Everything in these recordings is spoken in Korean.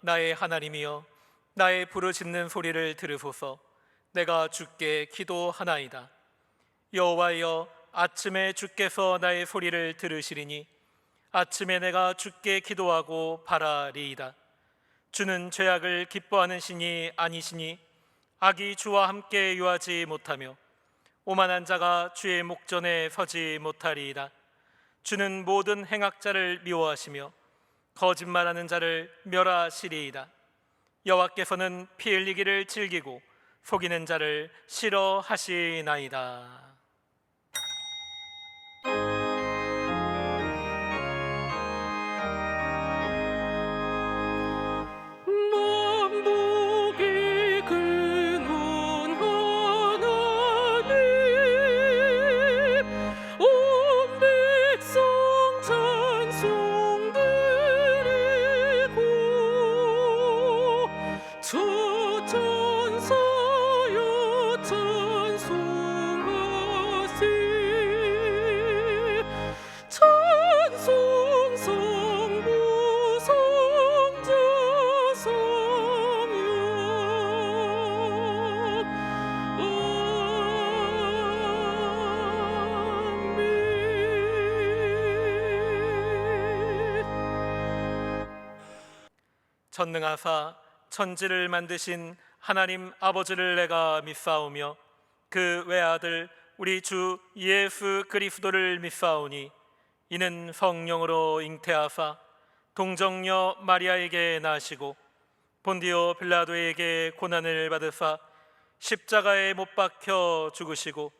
나의 하나님이여, 나의 부르짖는 소리를 들으소서. 내가 주께 기도하나이다. 여호와여, 아침에 주께서 나의 소리를 들으시리니 아침에 내가 주께 기도하고 바라리이다. 주는 죄악을 기뻐하는 신이 아니시니 악이 주와 함께 유하지 못하며 오만한 자가 주의 목전에 서지 못하리이다. 주는 모든 행악자를 미워하시며 거짓말하는 자를 멸하시리이다. 여호와께서는 피 흘리기를 즐기고 속이는 자를 싫어하시나이다. 만복의 근원 하나님, 온 백성 찬송 드리고 저 천사여 찬송하세. 찬송 성부 성자 성령 아멘. 전능하사 천지를 만드신 하나님 아버지를 내가 믿사오며 그 외아들 우리 주 예수 그리스도를 믿사오니 이는 성령으로 잉태하사 동정녀 마리아에게 나시고 본디오 빌라도에게 고난을 받으사 십자가에 못 박혀 죽으시고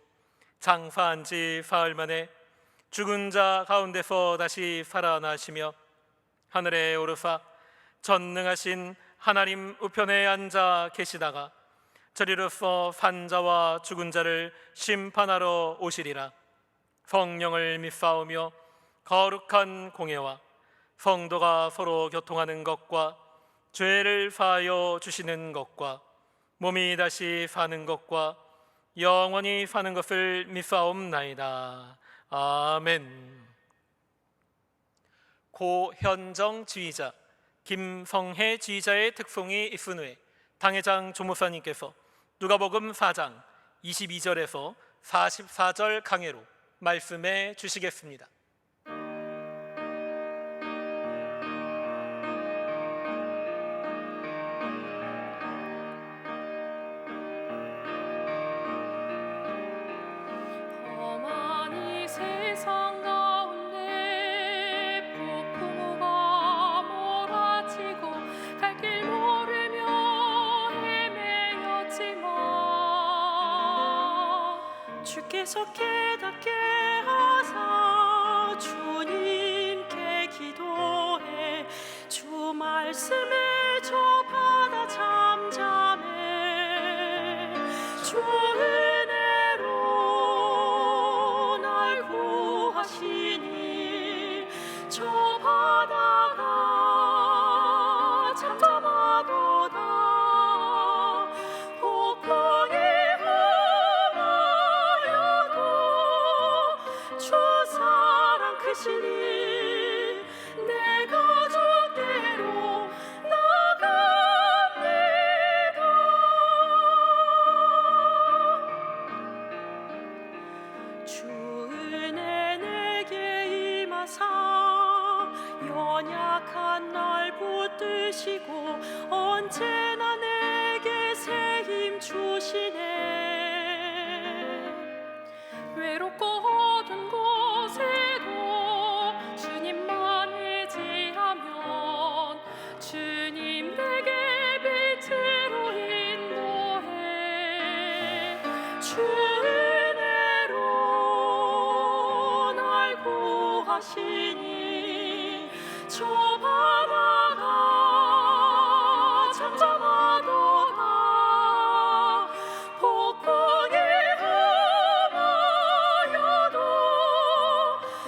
장사한 지 사흘 만에 죽은 자 가운데서 다시 살아나시며 하늘에 오르사 전능하신 하나님 우편에 앉아 계시다가 저리로서 산자와 죽은 자를 심판하러 오시리라. 성령을 믿사오며 거룩한 공예와 성도가 서로 교통하는 것과 죄를 사하여 주시는 것과 몸이 다시 사는 것과 영원히 사는 것을 믿사옵나이다. 아멘. 고현정 지휘자, 김성혜 지휘자의 특송이 있은 후에 당회장 조무사님께서 누가복음 4장 22절에서 44절 강해로 말씀해 주시겠습니다. 험한 이 세상 가운데 폭풍우가 몰아치고 갈 길 모르며 헤매였지만 주께서 깨닫게 하사 주님께 기도해 주 말씀에 저 바다 잠잠해 주 은혜로 날 구하시니 저 바다가 잠잠하도다. 폭풍이 험하여도 주 사랑 크시니 내가 주께로 나갑니다. 주 은혜 내게 임하사 연약한 날 붙드시고 언제나 내게 새 힘 주시네. 외롭고 어두운 곳에도 주님만 의지하면 주님 내게 빛으로 인도해. 주 은혜로 날 구하시니 저 바다가 잠잠하도다. 폭풍이 험하여도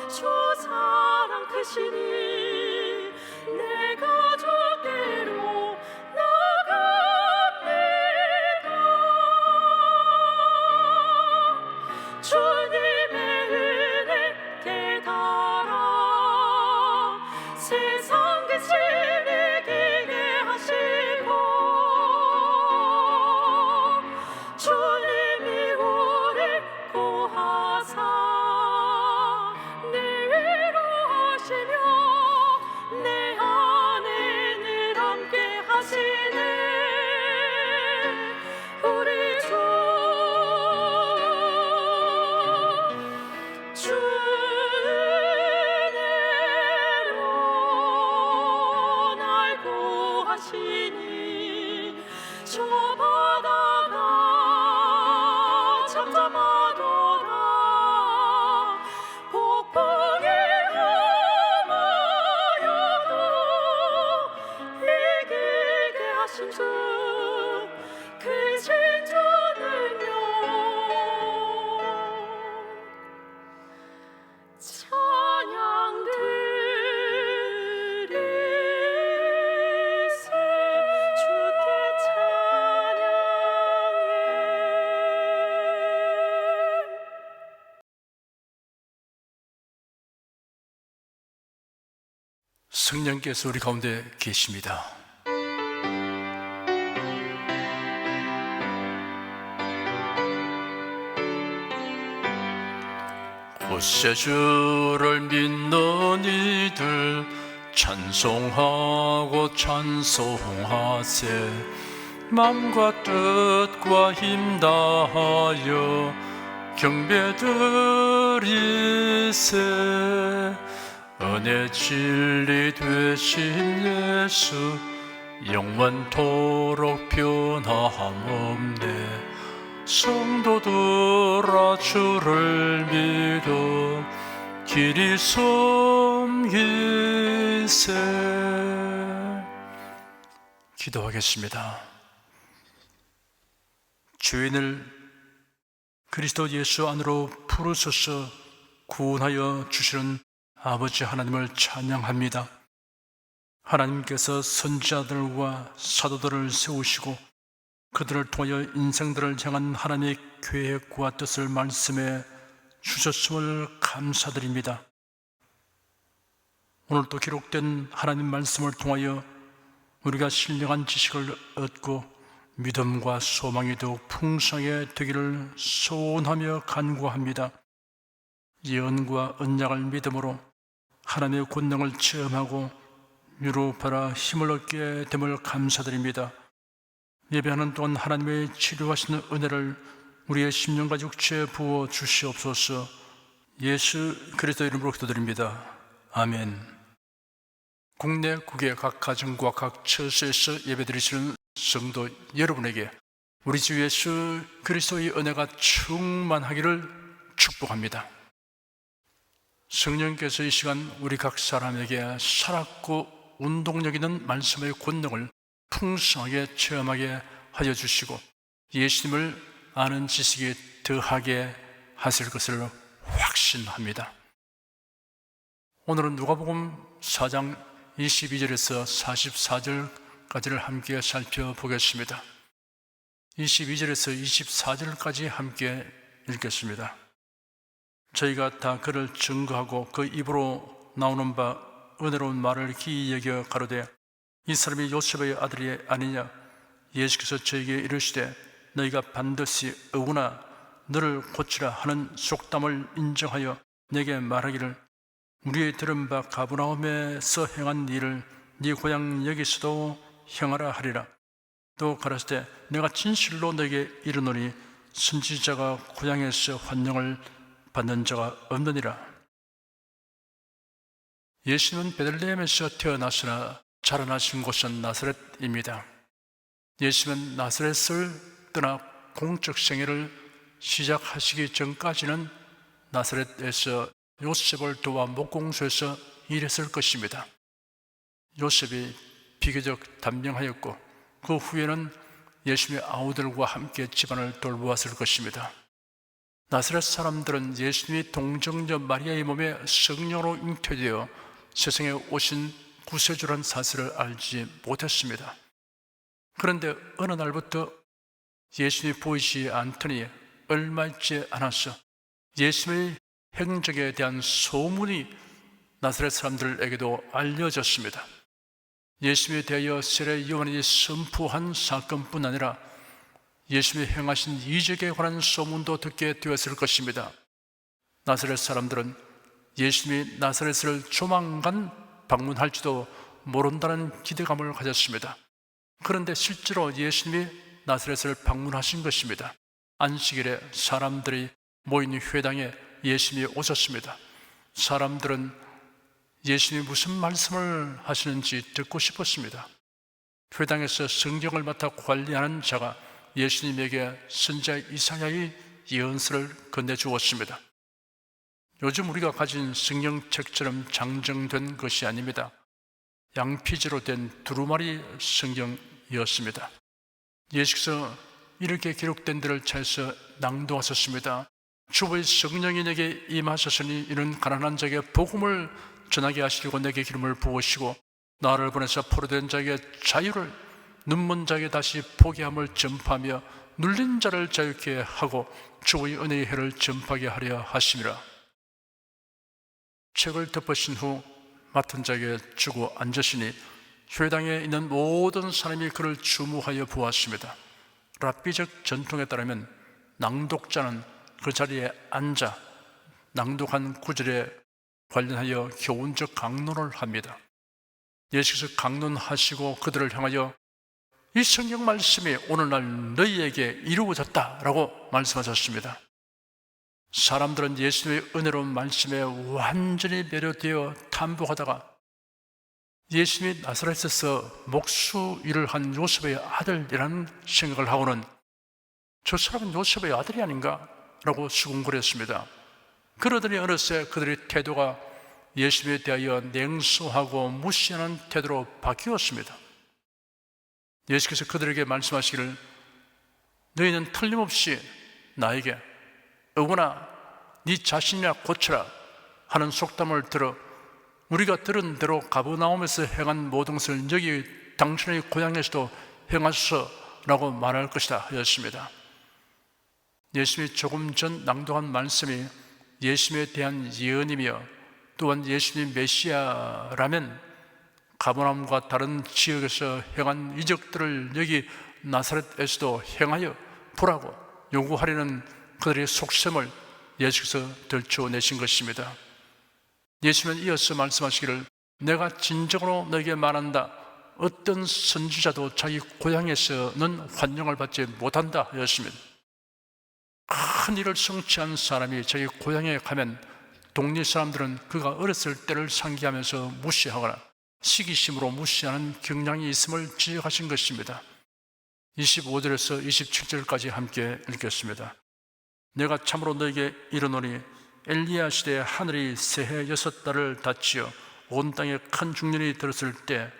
주 사랑 크시니 내가 주께로 나갑니다. 주님의 은혜 깨달아 세상 끝을 내게 하신 성령께서 우리 가운데 계십니다. 곧새 주를 믿는 이들 찬송하고 찬송하세. 맘과 뜻과 힘 다하여 경배드리세. 은혜 진리 되신 예수 영원토록 변함없네. 성도들아 주를 믿어 길이 섬기세. 기도하겠습니다. 죄인을 그리스도 예수 안으로 부르셔서 구원하여 주시는 아버지 하나님을 찬양합니다. 하나님께서 선지자들과 사도들을 세우시고 그들을 통하여 인생들을 향한 하나님의 계획과 뜻을 말씀해 주셨음을 감사드립니다. 오늘도 기록된 하나님 말씀을 통하여 우리가 신령한 지식을 얻고 믿음과 소망이 더욱 풍성하게 되기를 소원하며 간구합니다. 예언과 언약을 믿음으로 하나님의 권능을 체험하고 유로바라 힘을 얻게 됨을 감사드립니다. 예배하는 동안 하나님의 치료하시는 은혜를 우리의 심령과 육체에 부어 주시옵소서. 예수 그리스도 이름으로 기도드립니다. 아멘. 국내 국외 각 가정과 각 처소에서 예배드리시는 성도 여러분에게 우리 주 예수 그리스도의 은혜가 충만하기를 축복합니다. 성령께서 이 시간 우리 각 사람에게 살았고 운동력 있는 말씀의 권능을 풍성하게 체험하게 하여 주시고 예수님을 아는 지식이 더하게 하실 것을 확신합니다. 오늘은 누가복음 4장 22절에서 44절까지를 함께 살펴보겠습니다. 22절에서 24절까지 함께 읽겠습니다. 저희가 다 그를 증거하고 그 입으로 나오는 바 은혜로운 말을 기이 여겨 가로되 이 사람이 요셉의 아들이 아니냐. 예수께서 저에게 이르시되 너희가 반드시 어구나 너를 고치라 하는 속담을 인정하여 내게 말하기를 우리의 들은 바 가버나움에서 행한 일을 네 고향 여기서도 행하라 하리라. 또 가라사대 내가 진실로 너에게 이르노니 선지자가 고향에서 환영을 받는 자가 없느니라. 예수님은 베들레헴에서 태어나시나 자라나신 곳은 나사렛입니다. 예수님은 나사렛을 떠나 공적 생애를 시작하시기 전까지는 나사렛에서 요셉을 도와 목공소에서 일했을 것입니다. 요셉이 비교적 단명하였고 그 후에는 예수님의 아우들과 함께 집안을 돌보았을 것입니다. 나사렛 사람들은 예수님이 동정녀 마리아의 몸에 성령으로 잉태되어 세상에 오신 구세주란 사실을 알지 못했습니다. 그런데 어느 날부터 예수님이 보이지 않더니 얼마 있지 않아서 예수님의 행적에 대한 소문이 나사렛 사람들에게도 알려졌습니다. 예수님에 대하여 세례 요한이 선포한 사건뿐 아니라 예수님이 행하신 이적에 관한 소문도 듣게 되었을 것입니다. 나사렛 사람들은 예수님이 나사렛을 조만간 방문할지도 모른다는 기대감을 가졌습니다. 그런데 실제로 예수님이 나사렛을 방문하신 것입니다. 안식일에 사람들이 모인 회당에 예수님이 오셨습니다. 사람들은 예수님이 무슨 말씀을 하시는지 듣고 싶었습니다. 회당에서 성경을 맡아 관리하는 자가 예수님에게 선지자 이사야의 예언서를 건네주었습니다. 요즘 우리가 가진 성경책처럼 장정된 것이 아닙니다. 양피지로 된 두루마리 성경이었습니다. 예수께서 이렇게 기록된 데를 찾아서 낭독하셨습니다. 주의 성령이 내게 임하셨으니 이는 가난한 자에게 복음을 전하게 하시려고 내게 기름을 부으시고 나를 보내사 포로된 자에게 자유를, 눈먼 자에게 다시 보게 함을 전파하며 눌린 자를 자유케 하고 주의 은혜의 해를 전파하게 하려 하심이라. 책을 덮으신 후 맡은 자에게 주고 앉으시니 회당에 있는 모든 사람이 그를 주목하여 보았습니다. 랍비적 전통에 따르면 낭독자는 그 자리에 앉아 낭독한 구절에 관련하여 교훈적 강론을 합니다. 예수께서 강론하시고 그들을 향하여 이 성경 말씀이 오늘날 너희에게 이루어졌다라고 말씀하셨습니다. 사람들은 예수님의 은혜로운 말씀에 완전히 매료되어 탐복하다가 예수님이 나사렛에서 목수 일을 한 요셉의 아들이라는 생각을 하고는 저 사람은 요셉의 아들이 아닌가? 라고 수군거렸습니다. 그러더니 어느새 그들의 태도가 예수님에 대하여 냉소하고 무시하는 태도로 바뀌었습니다. 예수께서 그들에게 말씀하시기를 너희는 틀림없이 나에게 어거나 네 자신이나 고쳐라 하는 속담을 들어 우리가 들은 대로 가버나움에서 행한 모든 것을 여기 당신의 고향에서도 행하소서라고 말할 것이다 하였습니다. 예수님이 조금 전 낭독한 말씀이 예수님에 대한 예언이며 또한 예수님 메시아라면 가버나움과 다른 지역에서 행한 이적들을 여기 나사렛에서도 행하여 보라고 요구하려는 그들의 속셈을 예수께서 들춰내신 것입니다. 예수님은 이어서 말씀하시기를 내가 진정으로 너에게 말한다. 어떤 선지자도 자기 고향에서는 환영을 받지 못한다 하였습니다. 큰 일을 성취한 사람이 자기 고향에 가면 동네 사람들은 그가 어렸을 때를 상기하면서 무시하거나 시기심으로 무시하는 경향이 있음을 지적하신 것입니다. 25절에서 27절까지 함께 읽겠습니다. 내가 참으로 너에게 이르노니 엘리야 시대에 하늘이 새해 6달을 닫히어 온 땅에 큰 중년이 들었을 때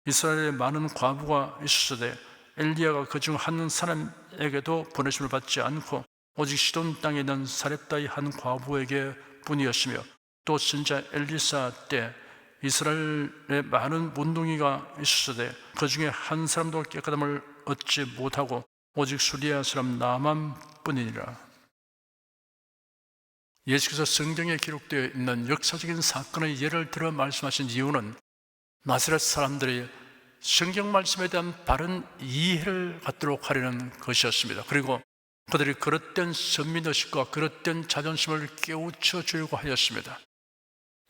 이스라엘에 많은 과부가 있었으되 엘리야가 그중 한 사람에게도 보내심을 받지 않고 오직 시돈 땅에 있는 사렙다의 한 과부에게 뿐이었으며 또 선지자 엘리사 때 이스라엘에 많은 문둥이가 있었으되 그 중에 한 사람도 깨끗함을 얻지 못하고 오직 수리아 사람 나만 뿐이니라. 예수께서 성경에 기록되어 있는 역사적인 사건의 예를 들어 말씀하신 이유는 나사렛 사람들이 성경 말씀에 대한 바른 이해를 갖도록 하려는 것이었습니다. 그리고 그들이 그릇된 선민의식과 그릇된 자존심을 깨우쳐 주려고 하였습니다.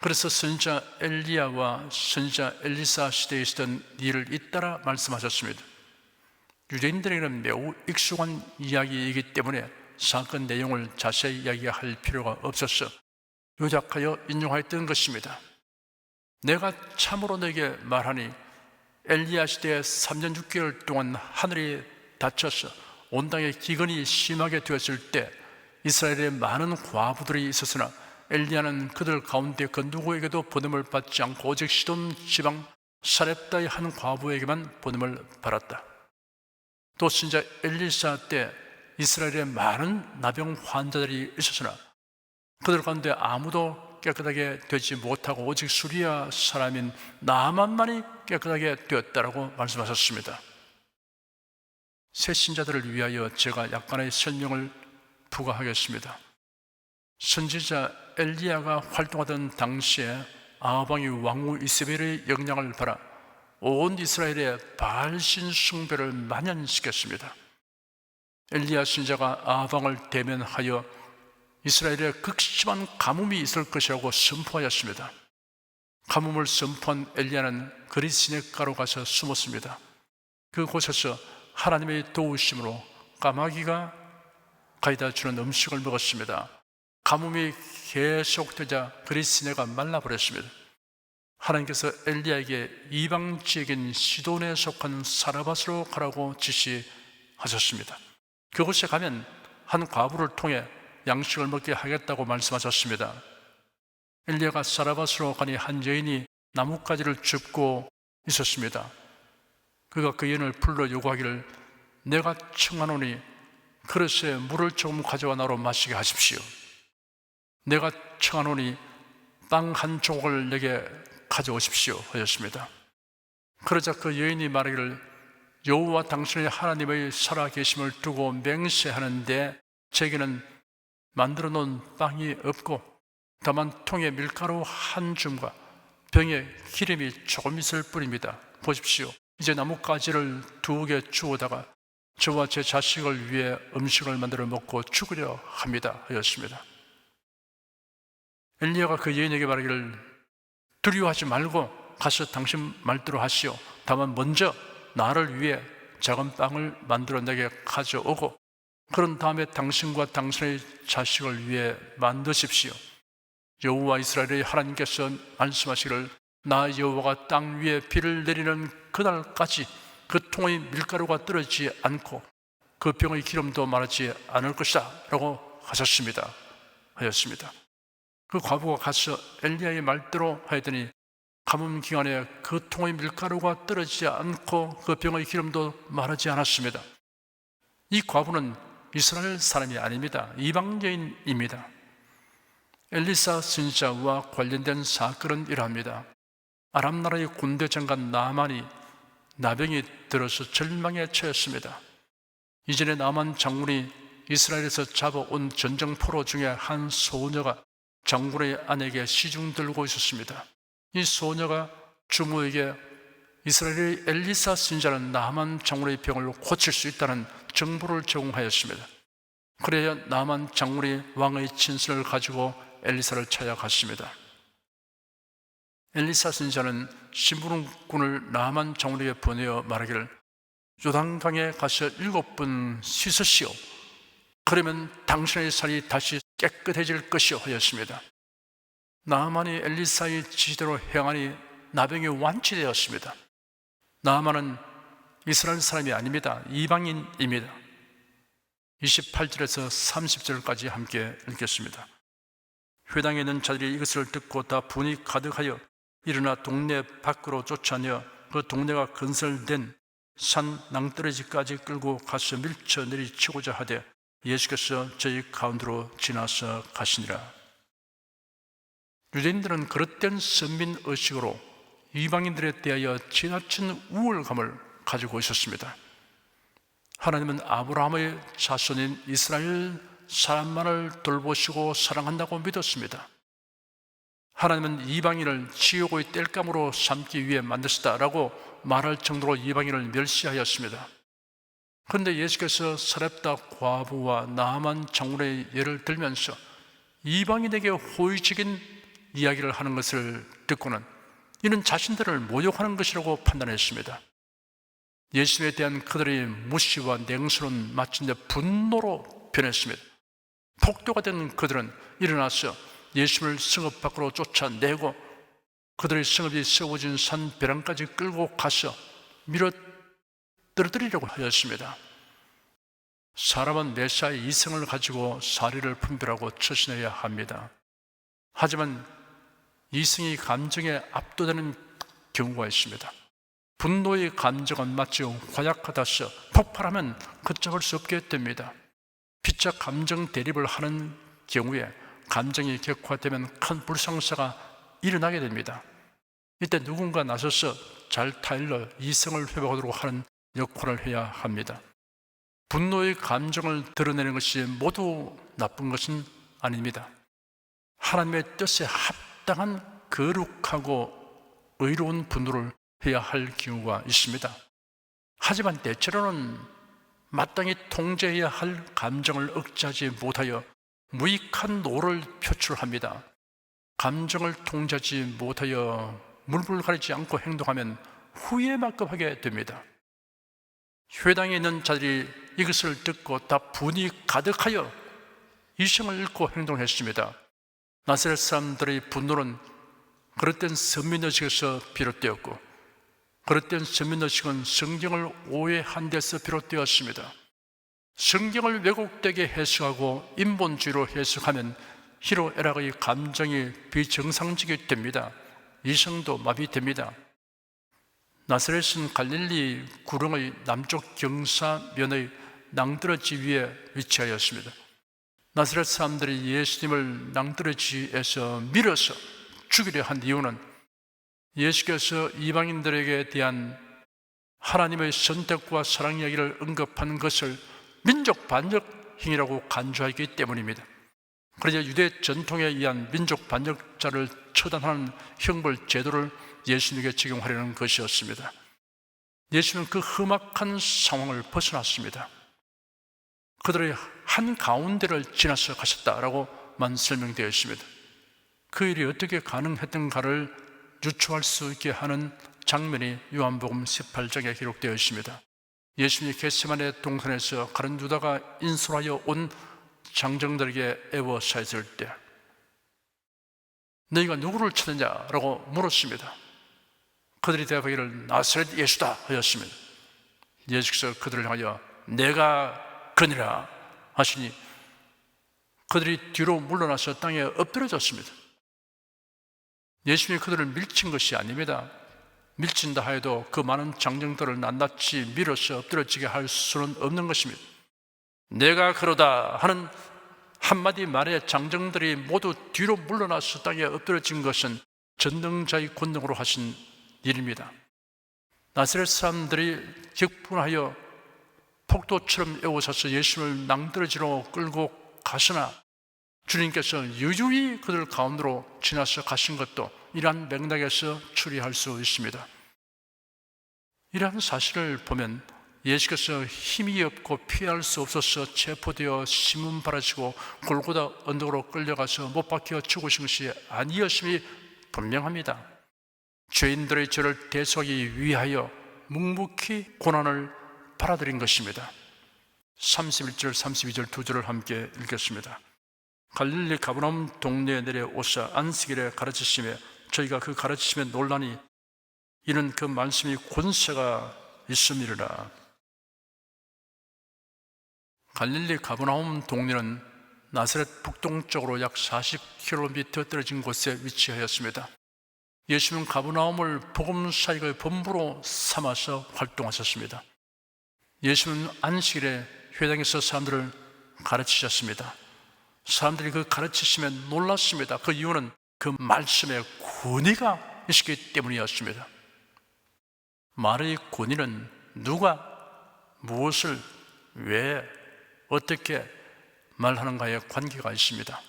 그래서 선지자 엘리야와 선지자 엘리사 시대에 있었던 일을 잇따라 말씀하셨습니다. 유대인들에게는 매우 익숙한 이야기이기 때문에 사건 내용을 자세히 이야기할 필요가 없어서 요약하여 인용하였던 것입니다. 내가 참으로 너에게 말하니 엘리야 시대에 3년 6개월 동안 하늘이 닫혀서 온 땅에 기근이 심하게 되었을 때 이스라엘에 많은 과부들이 있었으나 엘리야는 그들 가운데 그 누구에게도 보냄을 받지 않고 오직 시돈 지방 사렙다의 한 과부에게만 보냄을 받았다. 또 선지자 엘리사 때 이스라엘에 많은 나병 환자들이 있었으나 그들 가운데 아무도 깨끗하게 되지 못하고 오직 수리아 사람인 나만만이 깨끗하게 되었다라고 말씀하셨습니다. 새 신자들을 위하여 제가 약간의 설명을 부과하겠습니다. 선지자 엘리야가 활동하던 당시에 아합왕이 왕후 이세벨의 영향을 받아 온 이스라엘의 바알신 숭배를 만연시켰습니다. 엘리야 선지자가 아합왕을 대면하여 이스라엘에 극심한 가뭄이 있을 것이라고 선포하였습니다. 가뭄을 선포한 엘리야는 그릿시냇가로 가서 숨었습니다. 그곳에서 하나님의 도우심으로 까마귀가 가져다 주는 음식을 먹었습니다. 가뭄이 계속되자 그릿시내가 말라버렸습니다. 하나님께서 엘리야에게 이방 지역인 시돈에 속한 사라밧으로 가라고 지시하셨습니다. 그곳에 가면 한 과부를 통해 양식을 먹게 하겠다고 말씀하셨습니다. 엘리야가 사라밧으로 가니 한 여인이 나뭇가지를 줍고 있었습니다. 그가 그 여인을 불러 요구하기를 내가 청하노니 그릇에 물을 조금 가져와 나로 마시게 하십시오. 내가 청하노니 빵 한 조각을 내게 가져오십시오 하였습니다. 그러자 그 여인이 말하기를 여호와 당신의 하나님의 살아계심을 두고 맹세하는데 제게는 만들어 놓은 빵이 없고 다만 통에 밀가루 한 줌과 병에 기름이 조금 있을 뿐입니다. 보십시오. 이제 나뭇가지를 2개 주워다가 저와 제 자식을 위해 음식을 만들어 먹고 죽으려 합니다 하였습니다. 엘리야가 그 여인에게 말하기를 두려워하지 말고 가서 당신 말대로 하시오. 다만 먼저 나를 위해 작은 빵을 만들어 내게 가져오고 그런 다음에 당신과 당신의 자식을 위해 만드십시오. 여호와 이스라엘의 하나님께서 말씀하시기를 나 여호와가 땅 위에 비를 내리는 그날까지 그 통의 밀가루가 떨어지지 않고 그 병의 기름도 마르지 않을 것이다 라고 하셨습니다 하였습니다. 그 과부가 가서 엘리야의 말대로 하였더니 가뭄 기간에 그 통의 밀가루가 떨어지지 않고 그 병의 기름도 마르지 않았습니다. 이 과부는 이스라엘 사람이 아닙니다. 이방 여인입니다. 엘리사 선지자와 관련된 사건은 이러합니다. 아람 나라의 군대 장관 나만이 나병이 들어서 절망에 처했습니다. 이전에 나만 장군이 이스라엘에서 잡아온 전쟁포로 중에 한 소녀가 장군의 아내에게 시중 들고 있었습니다. 이 소녀가 주모에게 이스라엘의 엘리사 선지자는 나만 장군의 병을 고칠 수 있다는 정보를 제공하였습니다. 그래야 나만 장군이 왕의 친서를 가지고 엘리사를 찾아갔습니다. 엘리사 선지자는 심부름꾼을 나만 장군에게 보내어 말하기를 요단강에 가서 7번 씻으시오. 그러면 당신의 살이 다시 깨끗해질 것이오 하였습니다. 나만이 엘리사의 지시대로 행하니 나병이 완치되었습니다. 나만은 이스라엘 사람이 아닙니다. 이방인입니다. 28절에서 30절까지 함께 읽겠습니다. 회당에 있는 자들이 이것을 듣고 다 분이 가득하여 일어나 동네 밖으로 쫓아내어 그 동네가 건설된 산 낭떠러지까지 끌고 가서 밀쳐 내리치고자 하되 예수께서 저희 가운데로 지나서 가시니라. 유대인들은 그릇된 선민의식으로 이방인들에 대하여 지나친 우월감을 가지고 있었습니다. 하나님은 아브라함의 자손인 이스라엘 사람만을 돌보시고 사랑한다고 믿었습니다. 하나님은 이방인을 지옥의 땔감으로 삼기 위해 만드셨다라고 말할 정도로 이방인을 멸시하였습니다. 그런데 예수께서 사렙다 과부와 나아만 장군의 예를 들면서 이방인에게 호의적인 이야기를 하는 것을 듣고는 이는 자신들을 모욕하는 것이라고 판단했습니다. 예수에 대한 그들의 무시와 냉소는 마침내 분노로 변했습니다. 폭도가 된 그들은 일어나서 예수를 성읍 밖으로 쫓아내고 그들의 성읍이 세워진 산 벼랑까지 끌고 가서 밀어 떨어뜨리려고 하였습니다. 사람은 메시아의 이성을 가지고 사리를 분별하고 처신해야 합니다. 하지만 이성이 감정에 압도되는 경우가 있습니다. 분노의 감정은 마치 화약하다서 폭발하면 걷잡을 수 없게 됩니다. 피차 감정 대립을 하는 경우에 감정이 격화되면 큰 불상사가 일어나게 됩니다. 이때 누군가 나서서 잘 타일러 이성을 회복하도록 하는 역할을 해야 합니다. 분노의 감정을 드러내는 것이 모두 나쁜 것은 아닙니다. 하나님의 뜻에 합당한 거룩하고 의로운 분노를 해야 할 경우가 있습니다. 하지만 때때로는 마땅히 통제해야 할 감정을 억제하지 못하여 무익한 노를 표출합니다. 감정을 통제하지 못하여 물불 가리지 않고 행동하면 후회에 막급하게 됩니다. 회당에 있는 자들이 이것을 듣고 다 분이 가득하여 이성을 잃고 행동했습니다. 나사렛 사람들의 분노는 그릇된 선민의식에서 비롯되었고 그릇된 선민의식은 성경을 오해한 데서 비롯되었습니다. 성경을 왜곡되게 해석하고 인본주의로 해석하면 희로애락의 감정이 비정상적이 됩니다. 이성도 마비됩니다. 나사렛은 갈릴리 구릉의 남쪽 경사면의 낭떠러지 위에 위치하였습니다. 나사렛 사람들이 예수님을 낭떠러지에서 밀어서 죽이려 한 이유는 예수께서 이방인들에게 대한 하나님의 선택과 사랑 이야기를 언급한 것을 민족 반역 행위라고 간주하기 때문입니다. 그러자 유대 전통에 의한 민족 반역자를 처단하는 형벌 제도를 예수님에게 적용하려는 것이었습니다. 예수님은 그 험악한 상황을 벗어났습니다. 그들의 한가운데를 지나서 가셨다라고만 설명되어 있습니다. 그 일이 어떻게 가능했던가를 유추할 수 있게 하는 장면이 요한복음 18장에 기록되어 있습니다. 예수님이 겟세마네 동산에서 가룟 유다가 인솔하여 온 장정들에게 애워싸였을 때 너희가 누구를 찾느냐라고 물었습니다. 그들이 대답하기를 나사렛 예수다 하였습니다. 예수께서 그들을 향하여 내가 그니라 하시니 그들이 뒤로 물러나서 땅에 엎드려졌습니다. 예수님이 그들을 밀친 것이 아닙니다. 밀친다 하여도 그 많은 장정들을 낱낱이 밀어서 엎드려지게 할 수는 없는 것입니다. 내가 그러다 하는 한마디 말에 장정들이 모두 뒤로 물러나서 땅에 엎드려진 것은 전능자의 권능으로 하신 일입니다. 나사렛 사람들이 격분하여 폭도처럼 에워싸서 예수님을 낭떠러지로 끌고 가시나 주님께서 유유히 그들 가운데로 지나서 가신 것도 이러한 맥락에서 추리할 수 있습니다. 이러한 사실을 보면 예수께서 힘이 없고 피할 수 없어서 체포되어 심은 바라지고 골고다 언덕으로 끌려가서 못 박혀 죽으신 것이 아니었음이 분명합니다. 죄인들의 죄를 대속하기 위하여 묵묵히 고난을 받아들인 것입니다. 31절, 32절 두 절을 함께 읽겠습니다. 갈릴리 가버나움 동네에 내려오사 안식일에 가르치시며 저희가 그 가르치심에 놀라니 이는 그 말씀이 권세가 있음이라. 갈릴리 가버나움 동네는 나사렛 북동쪽으로 약 40km 떨어진 곳에 위치하였습니다. 예수님은 가버나움을 복음 사역의 본부로 삼아서 활동하셨습니다. 예수님은 안식일에 회당에서 사람들을 가르치셨습니다. 사람들이 그 가르치심에 놀랐습니다. 그 이유는 그 말씀에 권위가 있었기 때문이었습니다. 말의 권위는 누가 무엇을 왜 어떻게 말하는가에 관계가 있습니다.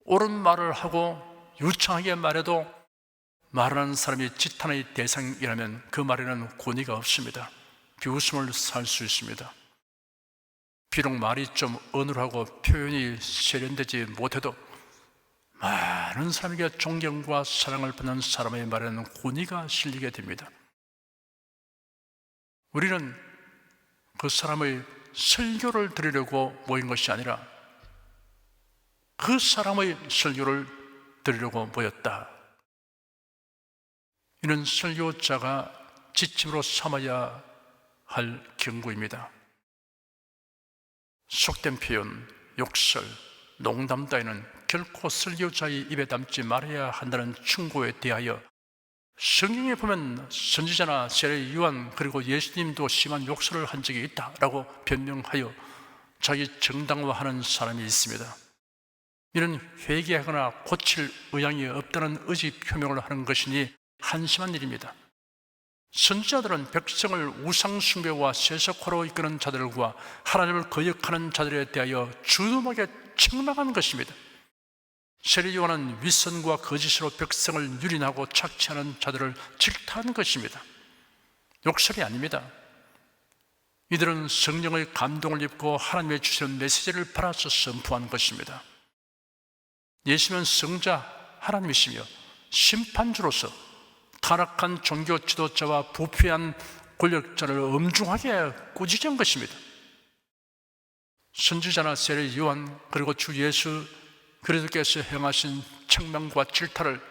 옳은 말을 하고 유창하게 말해도 말하는 사람이 지탄의 대상이라면 그 말에는 권위가 없습니다. 비웃음을 살 수 있습니다. 비록 말이 좀 어눌하고 표현이 세련되지 못해도 많은 사람에게 존경과 사랑을 받는 사람의 말에는 권위가 실리게 됩니다. 우리는 그 사람의 설교를 들으려고 모인 것이 아니라 그 사람의 설교를 들으려고 모였다. 이는 설교자가 지침으로 삼아야 할 경고입니다. 속된 표현, 욕설, 농담 따위는 결코 설교자의 입에 담지 말아야 한다는 충고에 대하여 성경에 보면 선지자나 세례 요한 그리고 예수님도 심한 욕설을 한 적이 있다라고 변명하여 자기 정당화하는 사람이 있습니다. 이는 회개하거나 고칠 의향이 없다는 의지 표명을 하는 것이니 한심한 일입니다. 선지자들은 백성을 우상숭배와 세속화로 이끄는 자들과 하나님을 거역하는 자들에 대하여 주름하게 책망한 것입니다. 세례 요한은 윗선과 거짓으로 백성을 유린하고 착취하는 자들을 질타한 것입니다. 욕설이 아닙니다. 이들은 성령의 감동을 입고 하나님의 주시는 메시지를 받아서 선포한 것입니다. 예수님은 성자 하나님이시며 심판주로서 타락한 종교 지도자와 부패한 권력자를 엄중하게 꾸짖은 것입니다. 선지자나 세례 요한 그리고 주 예수 그리스도께서 행하신 책망과 질타를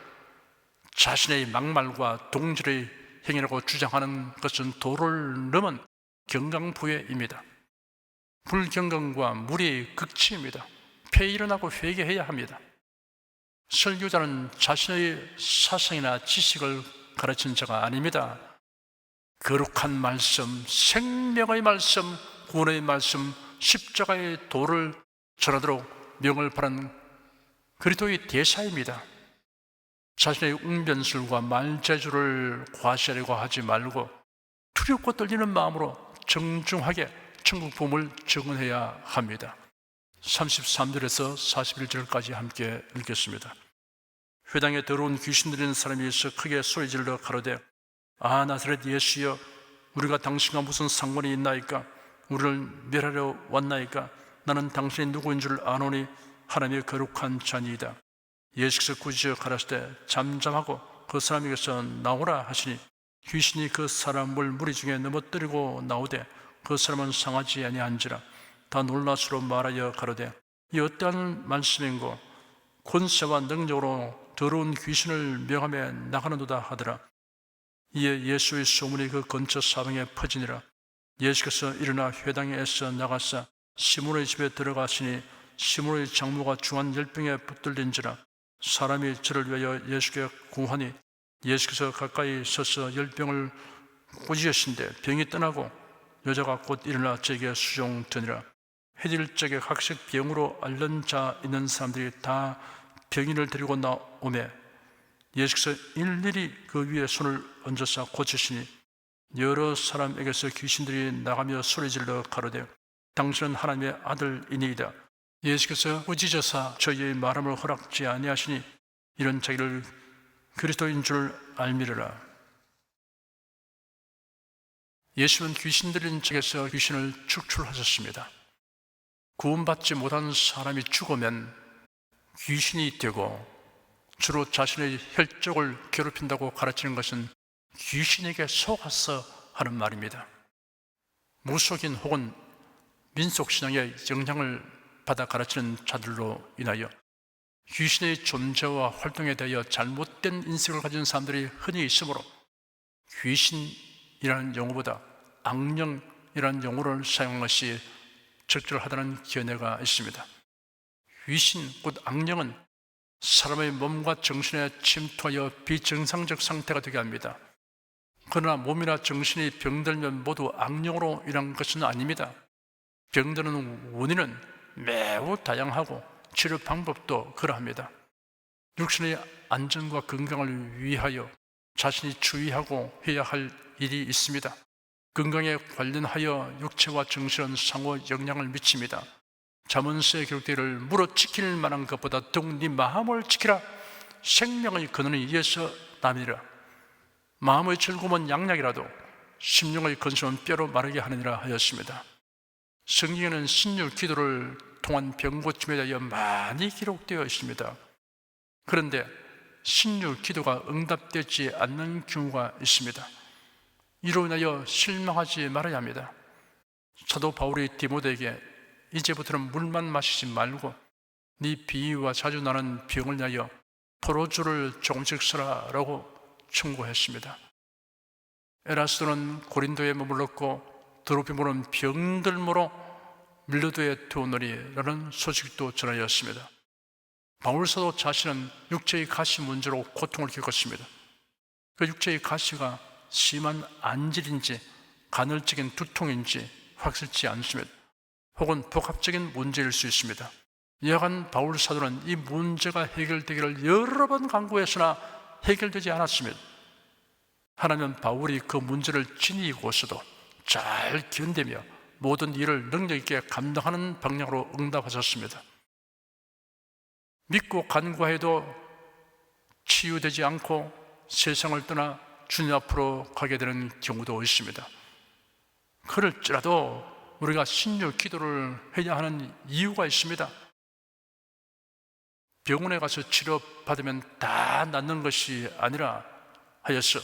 자신의 막말과 동질의 행위라고 주장하는 것은 도를 넘은 경강부회입니다. 불경건과 무리의 극치입니다. 폐일어나고 회개해야 합니다. 설교자는 자신의 사상이나 지식을 가르친 자가 아닙니다. 거룩한 말씀, 생명의 말씀, 구원의 말씀, 십자가의 도를 전하도록 명을 바른 그리스도의 대사입니다. 자신의 웅변술과 말재주를 과시하려고 하지 말고 두렵고 떨리는 마음으로 정중하게 천국 복음을 증언해야 합니다. 33절에서 41절까지 함께 읽겠습니다. 회당에 더러운 귀신 들리는 사람이 있어 크게 소리질러 가로되 아 나사렛 예수여 우리가 당신과 무슨 상관이 있나이까? 우리를 멸하려 왔나이까? 나는 당신이 누구인 줄 아노니 하나님의 거룩한 자니이다. 예수께서 꾸짖어 가라사대 잠잠하고 그 사람에게서 나오라 하시니 귀신이 그 사람을 무리 중에 넘어뜨리고 나오되 그 사람은 상하지 아니한지라. 다 놀라스로 말하여 가로되 이 어떠한 말씀인고 권세와 능력으로 더러운 귀신을 명함에 나가는도다 하더라. 이에 예수의 소문이 그 근처 사방에 퍼지니라. 예수께서 일어나 회당에서 나가사 시몬의 집에 들어가시니 시몬의 장모가 중한 열병에 붙들린지라. 사람이 저를 위하여 예수께 구하니 예수께서 가까이 서서 열병을 꾸짖으신데 병이 떠나고 여자가 곧 일어나 저에게 수종드니라. 해질적에 각색 병으로 앓는 자 있는 사람들이 다 병인을 데리고 나오매 예수께서 일일이 그 위에 손을 얹어서 고치시니 여러 사람에게서 귀신들이 나가며 소리질러 가로되 당신은 하나님의 아들이니이다. 예수께서 꾸짖으사 저희의 말함을 허락지 아니하시니 이런 자기를 그리스도인 줄 알미르라. 예수는 귀신 들린 쪽에서 귀신을 축출하셨습니다. 구원받지 못한 사람이 죽으면 귀신이 되고 주로 자신의 혈족을 괴롭힌다고 가르치는 것은 귀신에게 속아서 하는 말입니다. 무속인 혹은 민속신앙의 영향을 받아 가르치는 자들로 인하여 귀신의 존재와 활동에 대하여 잘못된 인식을 가진 사람들이 흔히 있으므로 귀신이라는 용어보다 악령이라는 용어를 사용한 것이 적절하다는 견해가 있습니다. 귀신, 곧 악령은 사람의 몸과 정신에 침투하여 비정상적 상태가 되게 합니다. 그러나 몸이나 정신이 병들면 모두 악령으로 인한 것은 아닙니다. 병드는 원인은 매우 다양하고 치료 방법도 그러합니다. 육신의 안전과 건강을 위하여 자신이 주의하고 해야 할 일이 있습니다. 건강에 관련하여 육체와 정신은 상호 영향을 미칩니다. 잠언서에 기록되기를 무릇 지킬 만한 것보다 더욱 네 마음을 지키라. 생명의 근원이 이에서 남이라. 마음의 즐거움은 양약이라도 심령의 건성은 뼈로 마르게 하느니라 하였습니다. 성경에는 신유 기도를 통한 병고침에 대하여 많이 기록되어 있습니다. 그런데 신유 기도가 응답되지 않는 경우가 있습니다. 이로 인하여 실망하지 말아야 합니다. 사도 바울이 디모데에게 이제부터는 물만 마시지 말고 네 비위와 자주 나는 병을 위하여 포도주를 조금씩 쓰라라고 충고했습니다. 에라스도는 고린도에 머물렀고 드로피모는 병들므로 밀로도에 두어노리라는 소식도 전하였습니다. 바울사도 자신은 육체의 가시 문제로 고통을 겪었습니다. 그 육체의 가시가 심한 안질인지 간헐적인 두통인지 확실치 않습니다. 혹은 복합적인 문제일 수 있습니다. 여하간 바울사도는 이 문제가 해결되기를 여러 번 간구했으나 해결되지 않았습니다. 하나님은 바울이 그 문제를 지니고서도 잘 견디며 모든 일을 능력 있게 감당하는 방향으로 응답하셨습니다. 믿고 간구해도 치유되지 않고 세상을 떠나 주님 앞으로 가게 되는 경우도 있습니다. 그럴지라도 우리가 신유 기도를 해야 하는 이유가 있습니다. 병원에 가서 치료받으면 다 낫는 것이 아니라 하여서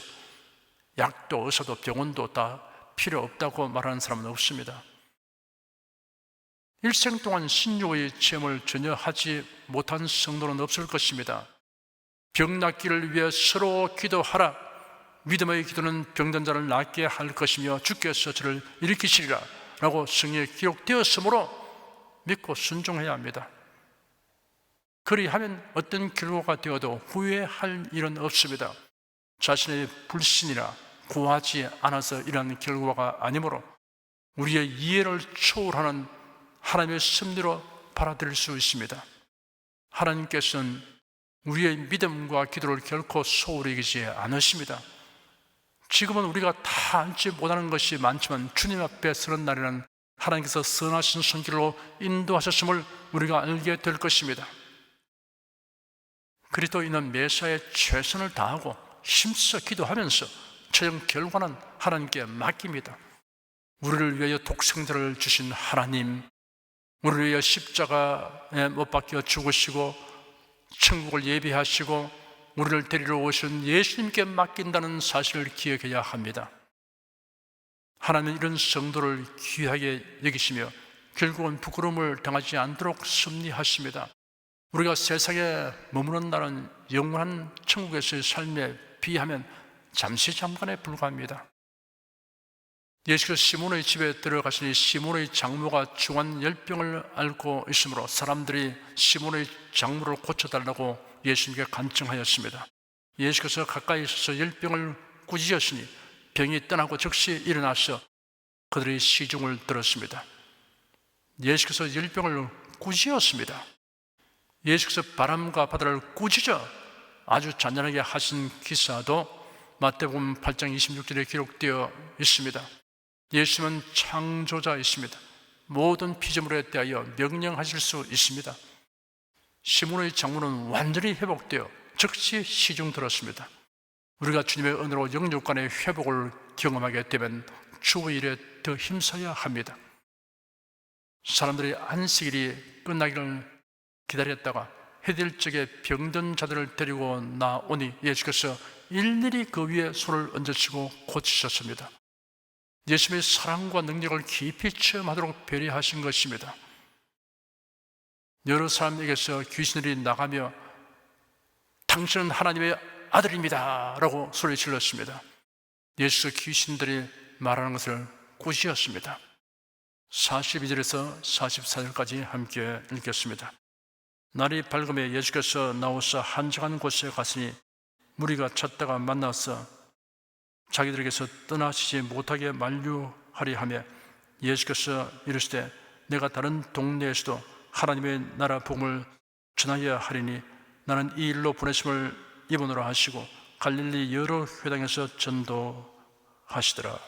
약도 의사도 병원도 다 필요 없다고 말하는 사람은 없습니다. 일생 동안 신유의 체험을 전혀 하지 못한 성도는 없을 것입니다. 병 낫기를 위해 서로 기도하라. 믿음의 기도는 병든 자를 낫게 할 것이며 주께서 저를 일으키시리라 라고 성경에 기록되었으므로 믿고 순종해야 합니다. 그리하면 어떤 결과가 되어도 후회할 일은 없습니다. 자신의 불신이나 구하지 않아서 이러한 결과가 아니므로 우리의 이해를 초월하는 하나님의 섭리로 받아들일 수 있습니다. 하나님께서는 우리의 믿음과 기도를 결코 소홀히 여기지 않으십니다. 지금은 우리가 다 알지 못하는 것이 많지만 주님 앞에 서는 날에는 하나님께서 선하신 손길로 인도하셨음을 우리가 알게 될 것입니다. 그리스도인은 매사에 최선을 다하고 힘써 기도하면서 최종 결과는 하나님께 맡깁니다. 우리를 위하여 독생자를 주신 하나님, 우리를 위하여 십자가에 못 박혀 죽으시고 천국을 예비하시고 우리를 데리러 오신 예수님께 맡긴다는 사실을 기억해야 합니다. 하나님은 이런 성도를 귀하게 여기시며 결국은 부끄러움을 당하지 않도록 섭리하십니다. 우리가 세상에 머무는 날은 영원한 천국에서의 삶에 비하면 잠시 잠깐에 불과합니다. 예수께서 시몬의 집에 들어가시니 시몬의 장모가 중한 열병을 앓고 있으므로 사람들이 시몬의 장모를 고쳐달라고 예수님께 간청하였습니다. 예수께서 가까이 있어서 열병을 꾸짖으시니 병이 떠나고 즉시 일어나서 그들의 시중을 들었습니다. 예수께서 열병을 꾸짖었습니다. 예수께서 바람과 바다를 꾸짖어 아주 잔잔하게 하신 기사도 마태복음 8장 26절에 기록되어 있습니다. 예수님은 창조자이십니다. 모든 피조물에 대하여 명령하실 수 있습니다. 시몬의 장모는 완전히 회복되어 즉시 시중 들었습니다. 우리가 주님의 은혜로 영육간의 회복을 경험하게 되면 주의 일에 더 힘써야 합니다. 사람들이 안식일이 끝나기를 기다렸다가 해질 적에 병든 자들을 데리고 나오니 예수께서 일일이 그 위에 손을 얹으시고 고치셨습니다. 예수님의 사랑과 능력을 깊이 체험하도록 배려하신 것입니다. 여러 사람에게서 귀신들이 나가며 당신은 하나님의 아들입니다 라고 소리 질렀습니다. 예수께서 귀신들이 말하는 것을 꾸짖었습니다. 42절에서 44절까지 함께 읽겠습니다. 날이 밝음에 예수께서 나오사 한적한 곳에 갔으니 무리가 찾다가 만나서 자기들에게서 떠나시지 못하게 만류하리 하며 예수께서 이르시되 내가 다른 동네에서도 하나님의 나라 복음을 전하여야 하리니 나는 이 일로 보내심을 입으노라 하시고 갈릴리 여러 회당에서 전도하시더라.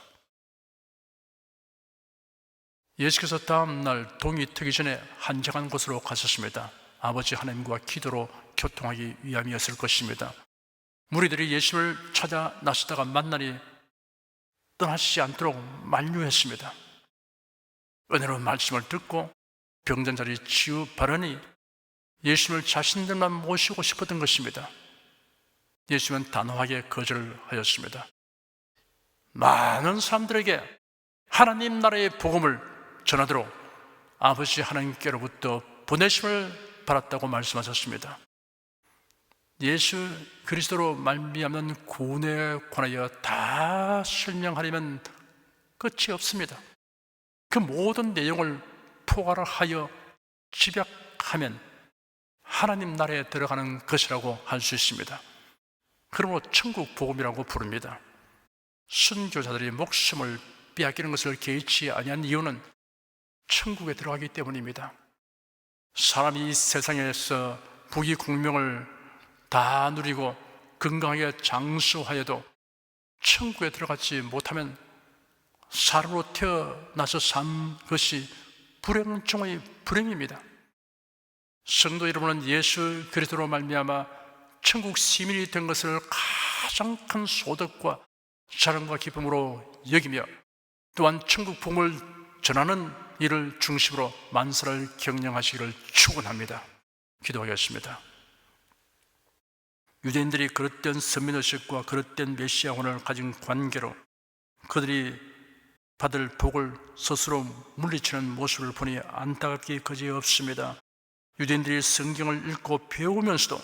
예수께서 다음 날 동이 트기 전에 한적한 곳으로 가셨습니다. 아버지 하나님과 기도로 교통하기 위함이었을 것입니다. 무리들이 예수님을 찾아 나서다가 만나니 떠나시지 않도록 만류했습니다. 은혜로운 말씀을 듣고 병든 자리 치유 바르니 예수님을 자신들만 모시고 싶었던 것입니다. 예수님은 단호하게 거절하였습니다. 많은 사람들에게 하나님 나라의 복음을 전하도록 아버지 하나님께로부터 보내심을 받았다고 말씀하셨습니다. 예수 그리스도로 말미암는 구원에 관하여 다 설명하려면 끝이 없습니다. 그 모든 내용을 포괄하여 집약하면 하나님 나라에 들어가는 것이라고 할 수 있습니다. 그러므로 천국 복음이라고 부릅니다. 순교자들이 목숨을 빼앗기는 것을 개의치 아니한 이유는 천국에 들어가기 때문입니다. 사람이 이 세상에서 부귀공명을 다 누리고 건강하게 장수하여도 천국에 들어가지 못하면 사람으로 태어나서 산 것이 불행 중의 불행입니다. 성도 여러분은 예수 그리스도로 말미암아 천국 시민이 된 것을 가장 큰 소득과 자랑과 기쁨으로 여기며 또한 천국 복음을 전하는 일을 중심으로 만사를 경영하시기를 축원합니다. 기도하겠습니다. 유대인들이 그릇된 선민의식과 그릇된 메시아혼을 가진 관계로 그들이 받을 복을 스스로 물리치는 모습을 보니 안타깝기 그지없습니다. 유대인들이 성경을 읽고 배우면서도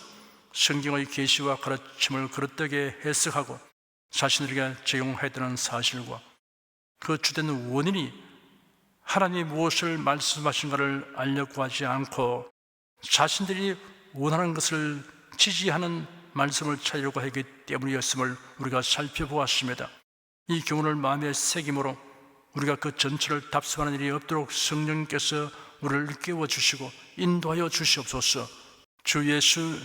성경의 계시와 가르침을 그릇되게 해석하고 자신들에게 적용했다는 사실과 그 주된 원인이 하나님이 무엇을 말씀하신가를 알려고 하지 않고 자신들이 원하는 것을 지지하는 말씀을 찾으려고 하기 때문이었음을 우리가 살펴보았습니다. 이 교훈을 마음에 새김으로 우리가 그 전체를 답습하는 일이 없도록 성령께서 우리를 깨워주시고 인도하여 주시옵소서. 주 예수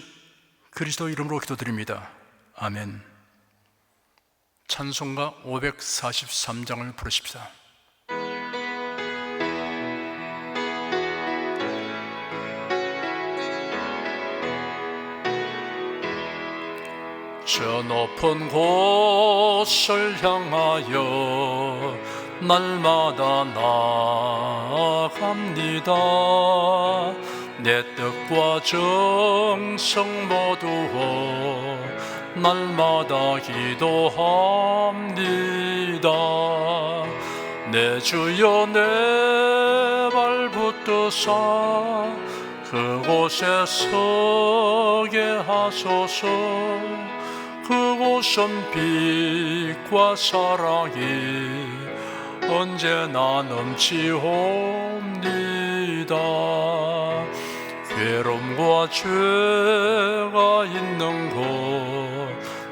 그리스도 이름으로 기도드립니다. 아멘. 찬송가 543장을 부르십시다. 저 높은 곳을 향하여 날마다 나아갑니다. 내 뜻과 정성 모두어 날마다 기도합니다. 내 주여 내 발붙드사 그곳에 서게 하소서. 그곳은 빛과 사랑이 언제나 넘치옵니다. 괴로움과 죄가 있는 곳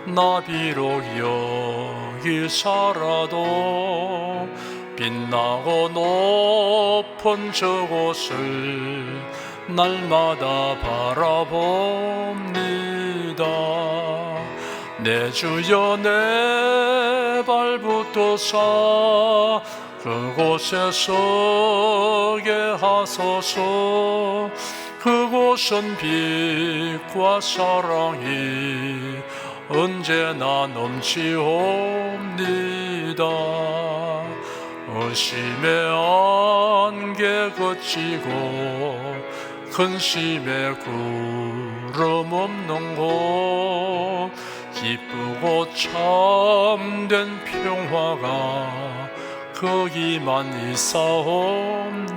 나 비록 여기 살아도 빛나고 높은 저곳을 날마다 바라봅니다. 내 주여 내 발붙드사 그곳에 서게 하소서. 그곳은 빛과 사랑이 언제나 넘치옵니다. 의심의 안개 걷히고 근심의 구름 없는 곳 기쁘고 참된 평화가 거기만 있사옵니다.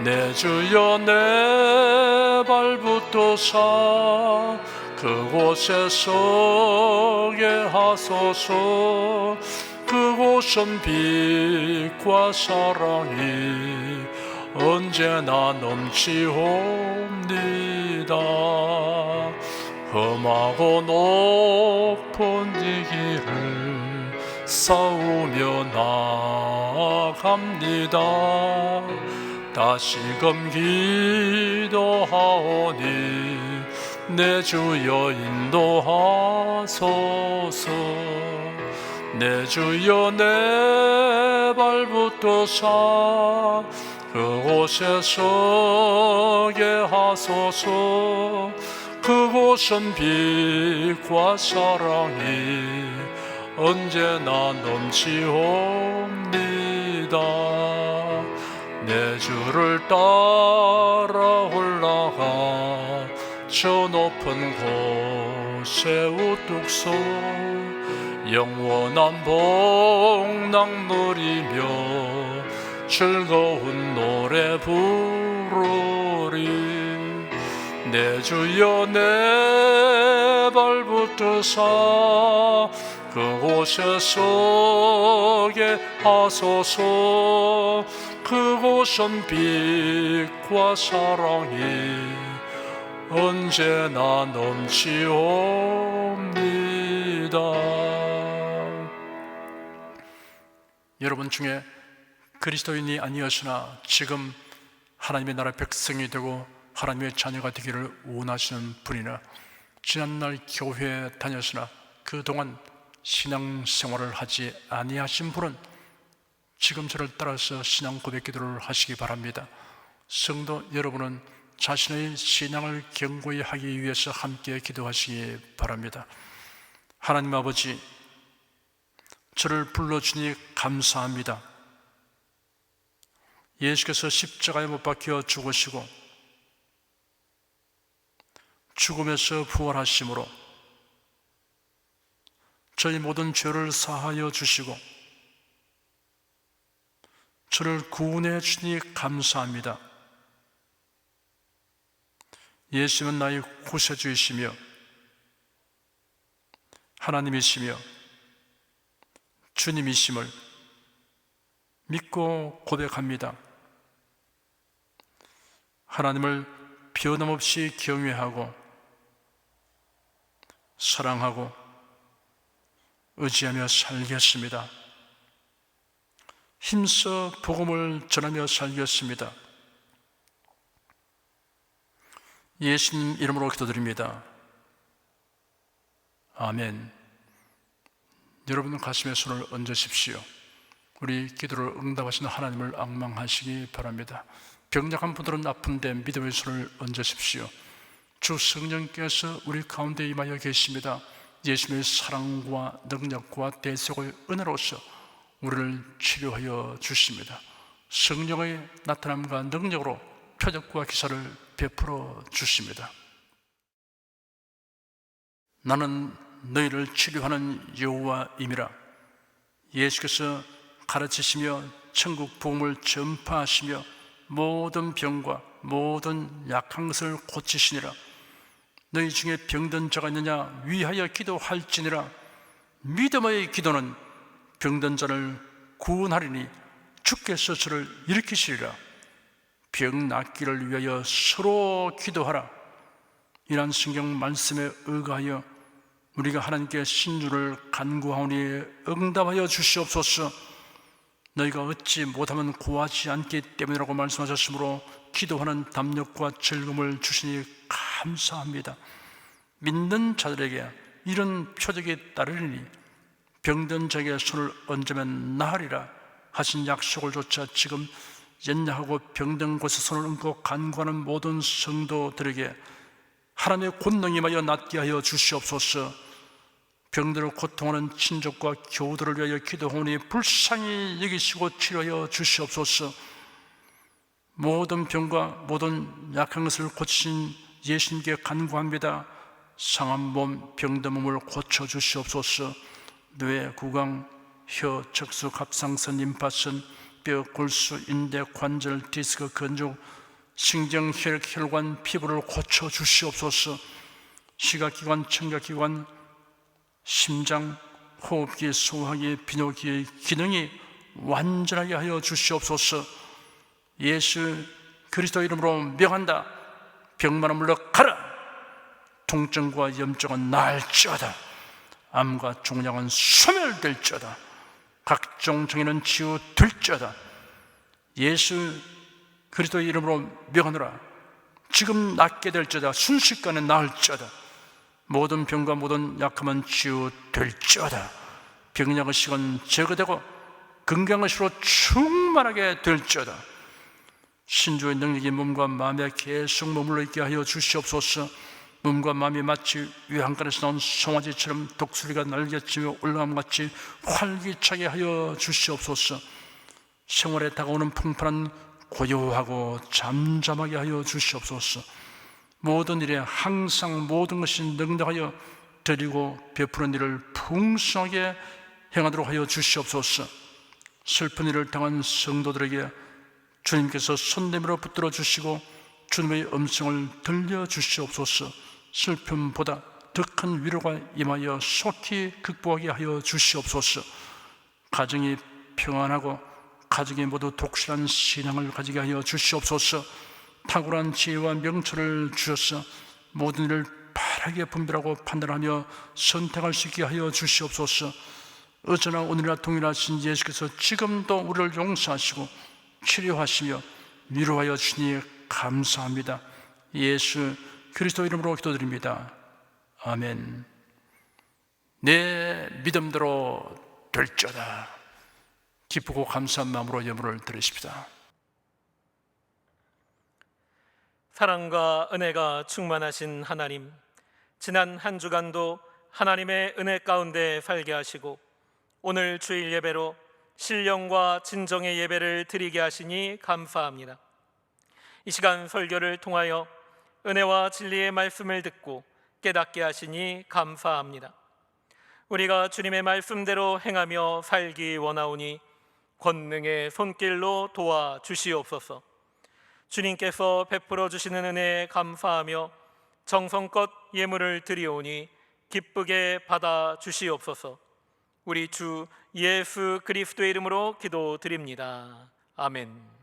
내 주여 내 발붙드사 그곳에 서게 하소서. 그곳은 빛과 사랑이 언제나 넘치옵니다. 험하고 높은 이 길을 싸우며 나아갑니다. 다시금 기도하오니 내 주여 인도하소서. 내 주여 내 발붙드사 그곳에 서게 하소서. 그곳은 빛과 사랑이 언제나 넘치옵니다. 내 주를 따라 올라가 저 높은 곳에 우뚝 서 영원한 복락 누리며 즐거운 노래 부르리. 내 주여 내 발붙드사 그곳에 서게 하소서. 그곳은 빛과 사랑이 언제나 넘치옵니다. 여러분 중에 그리스도인이 아니었으나 지금 하나님의 나라 백성이 되고 하나님의 자녀가 되기를 원하시는 분이나 지난날 교회에 다녔으나 그동안 신앙생활을 하지 아니하신 분은 지금 저를 따라서 신앙 고백 기도를 하시기 바랍니다. 성도 여러분은 자신의 신앙을 견고히 하기 위해서 함께 기도하시기 바랍니다. 하나님 아버지, 저를 불러주니 감사합니다. 예수께서 십자가에 못 박혀 죽으시고 죽음에서 부활하심으로 저희 모든 죄를 사하여 주시고 저를 구원해 주니 감사합니다. 예수는 나의 구세주이시며 하나님이시며 주님이심을 믿고 고백합니다. 하나님을 변함없이 경외하고 사랑하고 의지하며 살겠습니다. 힘써 복음을 전하며 살겠습니다. 예수님 이름으로 기도드립니다. 아멘. 여러분 가슴에 손을 얹으십시오. 우리 기도를 응답하시는 하나님을 앙망하시기 바랍니다. 병약한 분들은 아픈데 믿음의 손을 얹으십시오. 주 성령께서 우리 가운데 임하여 계십니다. 예수님의 사랑과 능력과 대속의 은혜로서 우리를 치료하여 주십니다. 성령의 나타남과 능력으로 표적과 기사를 베풀어 주십니다. 나는 너희를 치료하는 여호와임이라. 예수께서 가르치시며 천국 복음을 전파하시며 모든 병과 모든 약한 것을 고치시니라. 너희 중에 병든 자가 있느냐 위하여 기도할지니라. 믿음의 기도는 병든 자를 구원하리니 주께서 저를 일으키시리라. 병 낫기를 위하여 서로 기도하라. 이러한 성경 말씀에 의거하여 우리가 하나님께 신주를 간구하오니 응답하여 주시옵소서. 너희가 얻지 못하면 구하지 않기 때문이라고 말씀하셨으므로 기도하는 담력과 즐거움을 주시니 감사합니다. 믿는 자들에게 이런 표적이 따르리니 병든 자에게 손을 얹으면 나으리라 하신 약속을 조차 지금 연약하고 병든 곳에 손을 얹고 간구하는 모든 성도들에게 하나님의 권능이 임하여 낫게 하여 주시옵소서. 병들어 고통하는 친족과 교우들을 위하여 기도하오니 불쌍히 여기시고 치료하여 주시옵소서. 모든 병과 모든 약한 것을 고치신 예수님께 간구합니다. 상한 몸, 병든 몸을 고쳐 주시옵소서. 뇌, 구강, 혀, 척수, 갑상선, 림파선, 뼈, 골수, 인대, 관절, 디스크, 근육, 신경, 혈액, 혈관, 피부를 고쳐 주시옵소서. 시각기관, 청각기관, 심장, 호흡기, 소화기, 비뇨기의 기능이 완전하게 하여 주시옵소서. 예수 그리스도 이름으로 명한다. 병만은 물러가라. 통증과 염증은 나을지어다. 암과 종양은 소멸될지어다. 각종 장애는 치유될지어다. 예수 그리스도의 이름으로 명하노라. 지금 낫게 될지어다. 순식간에 나을지어다. 모든 병과 모든 약함은 치유될지어다. 병약의 시간 제거되고 건강의 시로 충만하게 될지어다. 신주의 능력이 몸과 마음에 계속 머물러 있게 하여 주시옵소서. 몸과 마음이 마치 외양간에서 나온 송아지처럼 독수리가 날개치며 올라감같이 활기차게 하여 주시옵소서. 생활에 다가오는 풍파는 고요하고 잠잠하게 하여 주시옵소서. 모든 일에 항상 모든 것이 능력하여 드리고 베푸는 일을 풍성하게 행하도록 하여 주시옵소서. 슬픈 일을 당한 성도들에게 주님께서 손내밀어 붙들어 주시고 주님의 음성을 들려주시옵소서. 슬픔보다 더 큰 위로가 임하여 속히 극복하게 하여 주시옵소서. 가정이 평안하고 가정이 모두 독실한 신앙을 가지게 하여 주시옵소서. 탁월한 지혜와 명철을 주셔서 모든 일을 바르게 분별하고 판단하며 선택할 수 있게 하여 주시옵소서. 어제나 오늘이나 동일하신 예수께서 지금도 우리를 용서하시고 치료하시며 위로하여 주시니 감사합니다. 예수 그리스도 이름으로 기도드립니다. 아멘. 내 믿음대로 될지어다. 기쁘고 감사한 마음으로 예물을 드리십시다. 사랑과 은혜가 충만하신 하나님, 지난 한 주간도 하나님의 은혜 가운데 살게 하시고 오늘 주일 예배로 신령과 진정의 예배를 드리게 하시니 감사합니다. 이 시간 설교를 통하여 은혜와 진리의 말씀을 듣고 깨닫게 하시니 감사합니다. 우리가 주님의 말씀대로 행하며 살기 원하오니 권능의 손길로 도와주시옵소서. 주님께서 베풀어 주시는 은혜에 감사하며 정성껏 예물을 드리오니 기쁘게 받아 주시옵소서. 우리 주 예수 그리스도의 이름으로 기도드립니다. 아멘.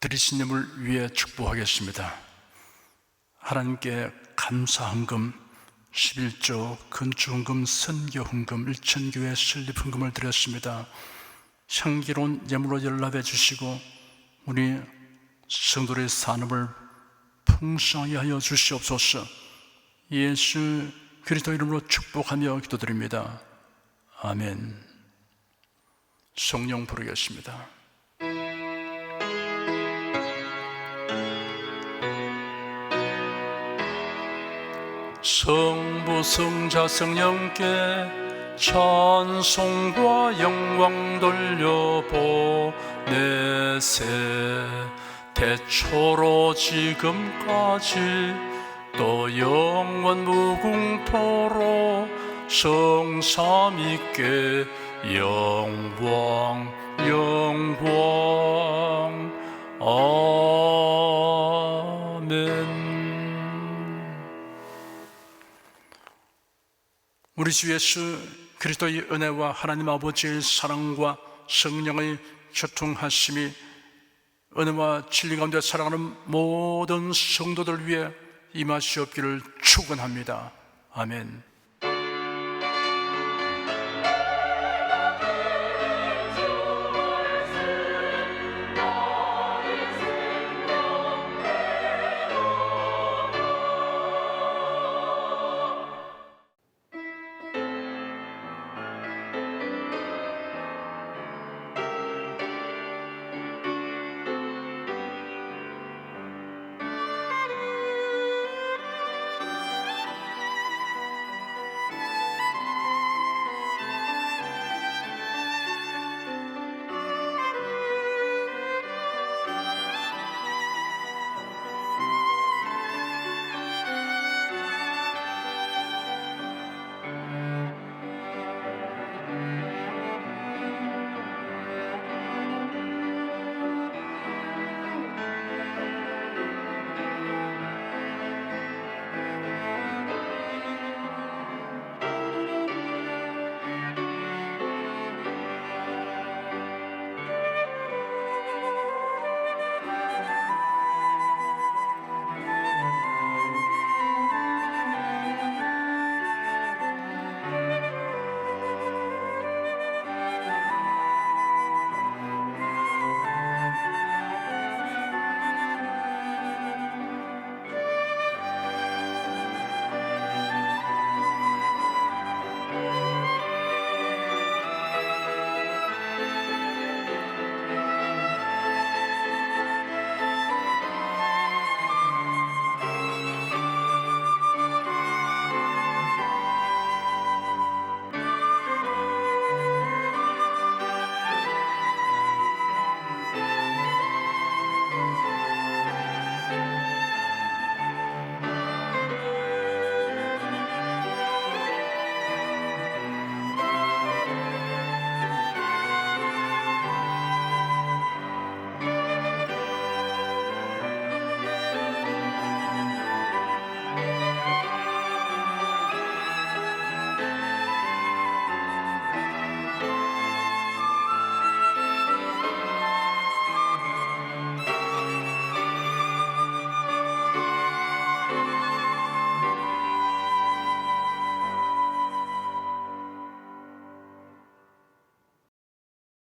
드리시님을 위해 축복하겠습니다. 하나님께 감사헌금, 11조, 건축헌금, 선교헌금, 일천교회 설립헌금을 드렸습니다. 향기로운 예물로 연락해 주시고 우리 성도의 산업을 풍성하게 하여 주시옵소서. 예수 그리스도 이름으로 축복하며 기도드립니다. 아멘. 성령 부르겠습니다. 성부 성자 성령께 찬송과 영광 돌려보내세. 태초로 지금까지 또 영원 무궁토록 성삼위께 영광 영광. 아멘. 우리 주 예수 그리스도의 은혜와 하나님 아버지의 사랑과 성령의 교통하심이 은혜와 진리 가운데 살아가는 모든 성도들 위해 임하시옵기를 축원합니다. 아멘.